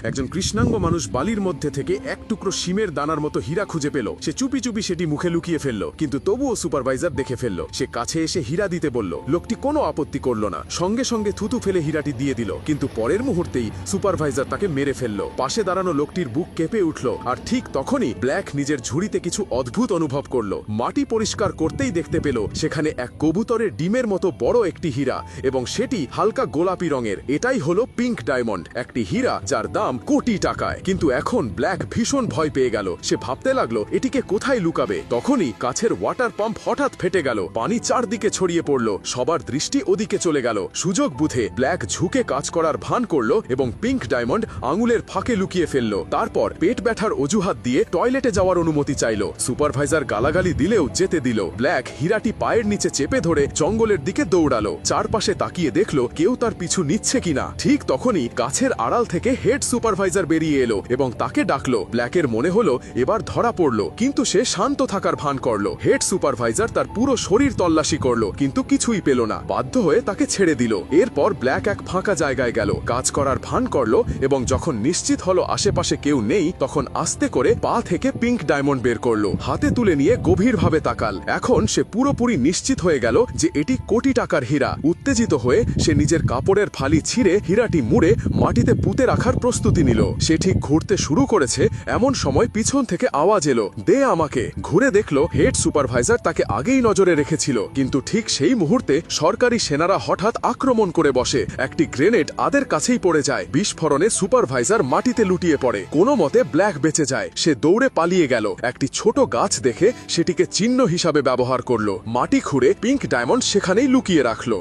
একজন কৃষ্ণাঙ্গ মানুষ বালির মধ্যে থেকে এক টুকরো শিমের দানার মতো হীরা খুঁজে পেল। সে চুপি চুপি সেটি মুখে লুকিয়ে ফেলল, কিন্তু তবুও সুপারভাইজার দেখে ফেলল। সে কাছে এসে হীরা দিতে বলল। লোকটি কোনো আপত্তি করল না, সঙ্গে সঙ্গে থুতু ফেলে হীরাটি দিয়ে দিল। কিন্তু পরের মুহূর্তেই সুপারভাইজার তাকে মেরে ফেলল। পাশে দাঁড়ানো লোকটির বুক কেঁপে উঠল, আর ঠিক তখনই ব্ল্যাক নিজের ঝুড়িতে কিছু অদ্ভুত অনুভব করল। মাটি পরিষ্কার করতেই দেখতে পেল সেখানে এক কবুতরের ডিমের মতো বড় একটি হীরা, এবং সেটি হালকা গোলাপি রঙের। এটাই হলো পিঙ্ক ডায়মন্ড, একটি হীরা যার দাম কোটি টাকায়। কিন্তু এখন ব্ল্যাক ভীষণ ভয় পেয়ে গেল। সে ভাবতে লাগলো এটিকে কোথায় লুকাবে। তখনই কাছের ওয়াটার পাম্প হঠাৎ ফেটে গেল, পানি চারদিকে ছড়িয়ে পড়ল। সবার দৃষ্টি ওদিকে চলে গেল। সুযোগ বুঝে ব্ল্যাক ঝুঁকে কাজ করার ভান করল এবং পিঙ্ক ডায়মন্ড আঙুলের ফাঁকে লুকিয়ে ফেলল। তারপর পেট ব্যথার অজুহাত দিয়ে টয়লেটে যাওয়ার অনুমতি চাইল। সুপারভাইজার গালাগালি দিলেও যেতে দিল। ব্ল্যাক হীরাটি পায়ের নিচে চেপে ধরে জঙ্গলের দিকে দৌড়ালো। চারপাশে তাকিয়ে দেখলো কেউ তার পিছু নিচ্ছে কিনা। ঠিক তখনই গাছের আড়াল থেকে হেড সুপারভাইজার বেরিয়ে এলো এবং তাকে ডাকলো। ব্ল্যাকের মনে হলো এবার ধরা পড়লো, কিন্তু সে শান্ত থাকার ভান করলো। হেড সুপারভাইজার তার পুরো শরীর তল্লাশি করলো, কিন্তু কিছুই পেল না। বাধ্য হয়ে তাকে ছেড়ে দিল। এরপর ব্ল্যাক এক ফাঁকা জায়গায় গেল, কাজ করার ভান করলো, এবং যখন নিশ্চিত হলো আশেপাশে কেউ নেই, তখন আস্তে করে পা থেকে পিঙ্ক ডায়মন্ড বের করলো। হাতে তুলে নিয়ে গভীরভাবে তাকাল। এখন সে পুরোপুরি নিশ্চিত হয়ে গেল যে এটি কোটি টাকার হীরা। উত্তেজিত হয়ে সে নিজের কাপড়ের ফালি ছিঁড়ে হীরাটি মুড়ে মাটিতে পুঁতে রাখার প্রস্তুতি নিল। সে ঠিক ঘুরতে শুরু করেছে, এমন সময় পিছন থেকে আওয়াজ এলো, দে আমাকে। ঘুরে দেখলো হেড সুপারভাইজার তাকে আগেই নজরে রেখেছিল, কিন্তু ঠিক সেই মুহূর্তে সরকারি সেনারা হঠাৎ আক্রমণ করে বসে। একটি গ্রেনেড আদের কাছেই পড়ে যায়। বিস্ফোরণে সুপারভাইজার মাটিতে লুটিয়ে পড়ে। কোনো মতে ব্ল্যাক বেঁচে যায়। সে দৌড়ে পালিয়ে গেল। একটি ছোট গাছ দেখে সেটিকে চিহ্ন হিসাবে ব্যবহার করলো। মাটি খুঁড়ে পিঙ্ক ডায়মন্ড সেখানেই লুকিয়ে রাখলো।